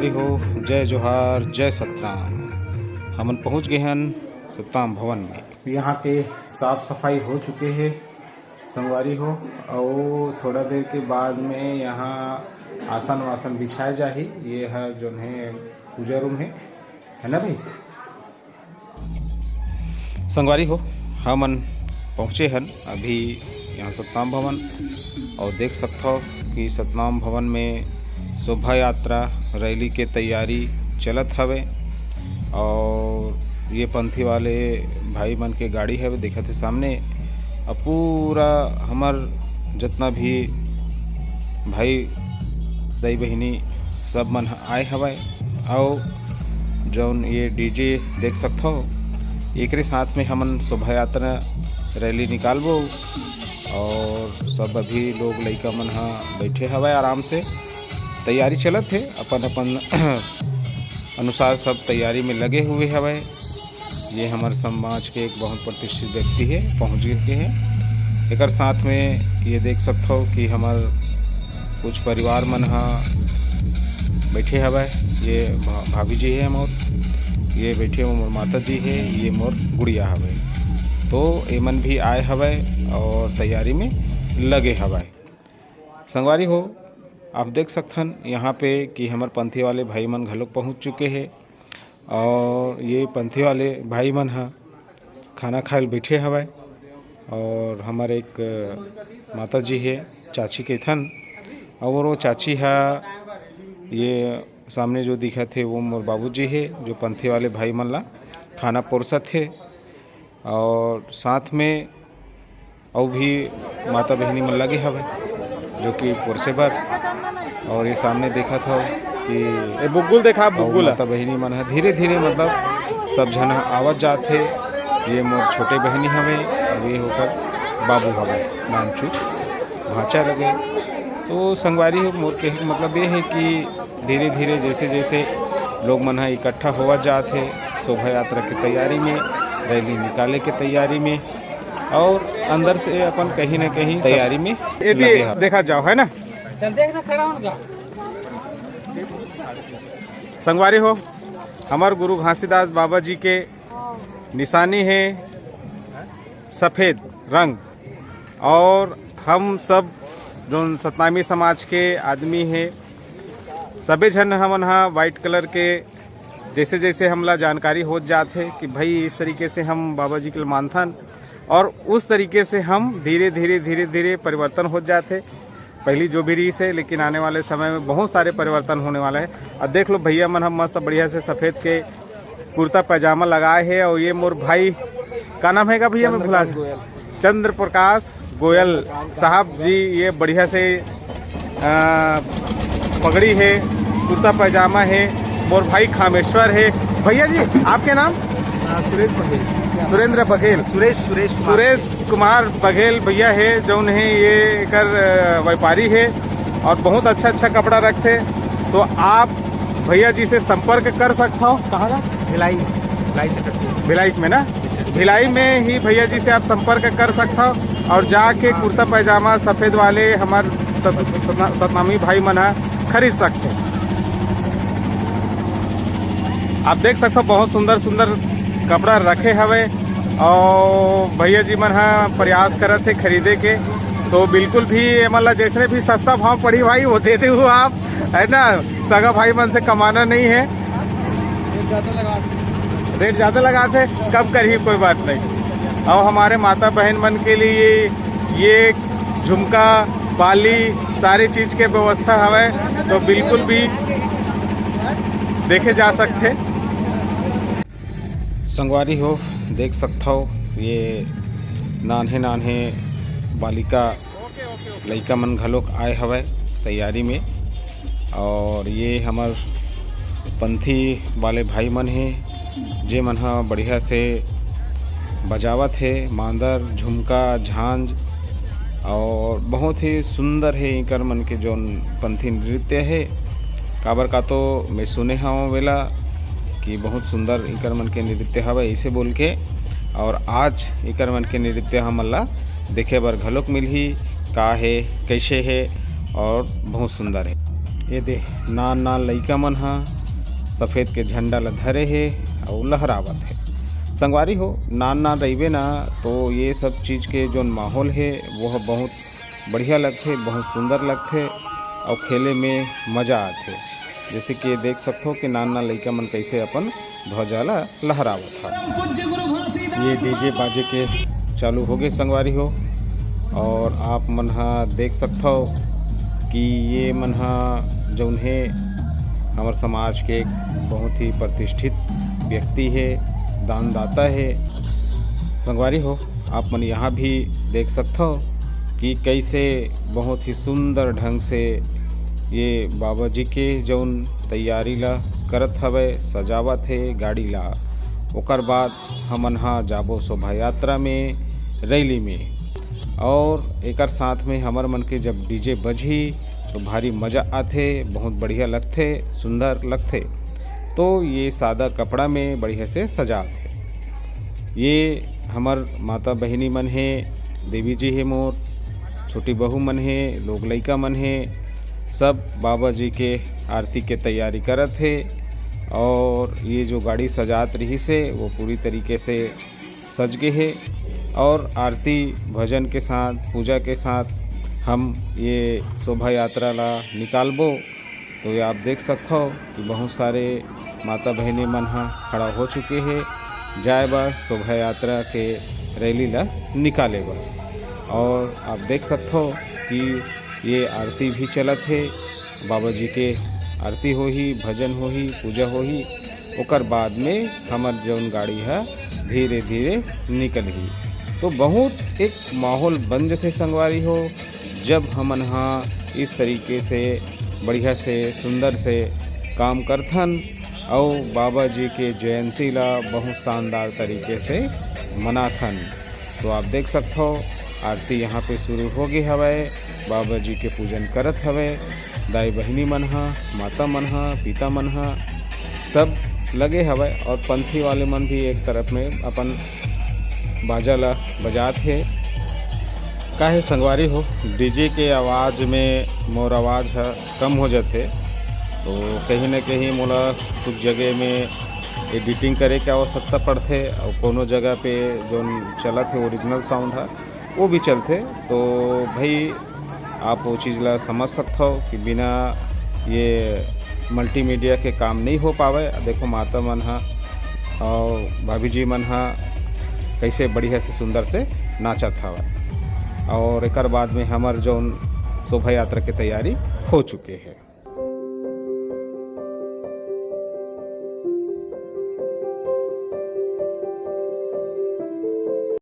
संगवारी हो, जय जोहार, जय सतराम। हमन पहुंच गए हैं सतनाम भवन में। यहाँ पे साफ सफाई हो चुके हैं संगवारी हो, और थोड़ा देर के बाद में यहाँ आसन वासन बिछाया जाही। ये है जो है पूजा रूम है ना भाई। संगवारी हो, हमन पहुँचे हैं अभी यहाँ सतनाम भवन, और देख सकते हो कि सतनाम भवन में शोभा यात्रा रैली के तैयारी चलत हवे। और ये पंथी वाले भाई मन के गाड़ी है देखत है सामने। अब पूरा हमार जितना भी भाई दाई बहिनी सब मन आए हवे। और जौन ये डीजे देख सकते हो, एक साथ में हमन शोभा यात्रा रैली निकालबो। और सब अभी लोग लइका मन बैठे हवे, आराम से तैयारी चलत है। अपन अपन अनुसार सब तैयारी में लगे हुए हवे। ये हमारे समाज के एक बहुत प्रतिष्ठित व्यक्ति है, पहुँच गए हैं। एक साथ में ये देख सकते हो कि हमार कुछ परिवार मन बैठे हवे। ये भाभी जी है मोर, ये बैठे मोर माता जी है, ये मोर गुड़िया हवे। तो एमन भी आए हवे और तैयारी में लगे हवे। संगवारी हो, आप देख सकते हैं यहाँ पे कि हमारे पंथी वाले भाई मन घलोक पहुँच चुके हैं। और ये पंथी वाले भाई मन खाना खाए बैठे हवे। और हमारे एक माता जी है, चाची के थन, और वो चाची है ये सामने जो दिखा थे वो मोर बाबूजी है, जो पंथी वाले भाई मन ला खाना परोसत है। और साथ में और भी माता बहनी मन लगे हवे जो कि पुरसे भर। और ये सामने देखा था कि बुगुल देखा, बुगुल माता बहनी मन है धीरे धीरे मतलब सब जन आवत जाते। ये मोर छोटे बहनी हवे, और ये होकर बाबू हवे, नामचू भाचा लगे। तो संगवारी हो, मोर के मतलब ये है कि धीरे धीरे जैसे जैसे लोग मन इकट्ठा होवत जाते शोभा यात्रा की तैयारी में, रैली निकाले के तैयारी में, और अंदर से अपन कहीं न कहीं तैयारी में देखा जाओ, है ना। देखना खड़ा होगा। संगवारी हो, हमारे गुरु घासीदास बाबा जी के निशानी है सफ़ेद रंग। और हम सब जो सतनामी समाज के आदमी है, सभी जन हमन वाइट कलर के जैसे जैसे हमला जानकारी हो जाते कि भाई इस तरीके से हम बाबा जी के मानथन, और उस तरीके से हम धीरे धीरे परिवर्तन हो जाते। पहली जो भी रीस है, लेकिन आने वाले समय में बहुत सारे परिवर्तन होने वाला है। अब देख लो भैया मन हम मस्त बढ़िया से सफ़ेद के कुर्ता पैजामा लगाए हैं। और ये मोर भाई का नाम है भैया, मैं भुला गया, चंद्र प्रकाश गोयल साहब जी, ये बढ़िया से पगड़ी है, कुर्ता पैजामा है। मोर भाई खामेश्वर है। भैया जी आपके नाम? सुरेश बघेल, सुरेंद्र बघेल, सुरेश कुमार बघेल भैया है, जो है ये कर व्यापारी है और बहुत अच्छा अच्छा कपड़ा रखते। तो आप भैया जी से संपर्क कर सकता हो। कहाँ का? भिलाई भिलाई में ना, भिलाई में ही भैया जी से आप संपर्क कर सकता हो। और जाके कुर्ता पैजामा सफ़ेद वाले हमारे सतनामी भाई मन खरीद सकते हैं। आप देख सकते हो बहुत सुंदर सुंदर कपड़ा रखे हवे, और भैया जी मन प्रयास करत थे खरीदे के। तो बिल्कुल भी मतलब जैसे भी सस्ता भाव पड़ी भाई वो देते हो आप, है ना। सगा भाई मन से कमाना नहीं है, रेट ज़्यादा लगाते, कम कर ही कोई बात नहीं। और हमारे माता बहन मन के लिए ये झुमका बाली सारी चीज़ के व्यवस्था हवे, तो बिल्कुल भी देखे जा सकते। संगवारी हो, देख सकते हो ये नान्हे नान्हे बालिका लइका मन घलोक आए हवे तैयारी में। और ये हमार पंथी वाले भाई मन हैं, जे मन बढ़िया से बजावत है मांदर झुमका झांझ। और बहुत ही सुंदर है इनकर मन के जो पंथी नृत्य है। काबर का तो मैं सुने हूँ वेला कि बहुत सुंदर इकर मन के नृत्य हवे ऐसे बोल के। और आज इकर मन के नृत्य हमन ला देखे बर घलोक मिलही, का है कैसे है, और बहुत सुंदर है। ये दे नान नान लइका मन हा सफ़ेद के झंडा ला धरे हे और लहरावत है। संगवारी हो नान नान रहिबे ना तो ये सब चीज़ के जो माहौल है वह बहुत बढ़िया लगते, बहुत सुंदर लगते और खेले में मज़ा आते। जैसे कि देख सकते हो कि नान नान लइका मन कैसे अपन ध्वजा ला लहरावत है। ये डीजे बाजे के चालू हो गए संगवारी हो, और आप मन हा देख सकते हो कि ये मन हा जौन है हमारे समाज के एक बहुत ही प्रतिष्ठित व्यक्ति है, दानदाता है। संगवारी हो आप मन यहाँ भी देख सकते हो कि कैसे बहुत ही सुंदर ढंग से ये बाबा जी के जौन तैयारी ला करत हवे, सजावत है गाड़ी ला। ओकर बाद हमन हा जाबो शोभा यात्रा में, रैली में, और एकर साथ में हमर मन के जब डीजे बजी तो भारी मज़ा आथे, बहुत बढ़िया लगथे, सुंदर लगथे। तो ये सादा कपड़ा में बढ़िया से सजाते। ये हमर माता बहिनी मन है, देवी जी है, मोर छोटी बहू मन है, लोग लइका मन है, सब बाबा जी के आरती के तैयारी करत है। और ये जो गाड़ी सजात रही से वो पूरी तरीके से सज गए है, और आरती भजन के साथ, पूजा के साथ हम ये शोभा यात्रा ला निकालबो। तो ये आप देख सकते हो कि बहुत सारे माता बहनी मन हा खड़ा हो चुके हैं जाए बार शोभा यात्रा के रैली ला निकाले बार। और आप देख सकते हो कि ये आरती भी चलत है, बाबा जी के आरती हो ही, भजन हो ही, पूजा हो ही, ओकर बाद में हमार जौन गाड़ी है धीरे धीरे निकल ही। तो बहुत एक माहौल बन जाते संगवारी हो जब हमन हाँ इस तरीके से बढ़िया से सुंदर से काम करथन और बाबा जी के जयंती ला बहुत शानदार तरीके से मनाथन। तो आप देख सकते हो आरती यहाँ पे शुरू हो गई हवे, बाबा जी के पूजन करत हवे, दाई बहिनी मन हा, माता मन हा, पिता मन हा, सब लगे हवे, और पंथी वाले मन भी एक तरफ में अपन बाजा ला बजात है। काहे संगवारी हो डीजे के आवाज़ में मोर आवाज़ है कम हो जाते, तो कहीं ना कहीं मोला कुछ जगह में एडिटिंग करे के आवश्यकता पड़ते, और कोनो जगह पे जो चलत है ओरिजिनल साउंड है वो भी चलते। तो भाई आप वो चीज़ ला समझ सकते हो कि बिना ये मल्टीमीडिया के काम नहीं हो पावे। देखो माता मन हा और भाभी जी मन हा कैसे बढ़िया से सुंदर से नाचत हवा, और एक बाद में हमार जौन शोभा यात्रा की तैयारी हो चुके हैं।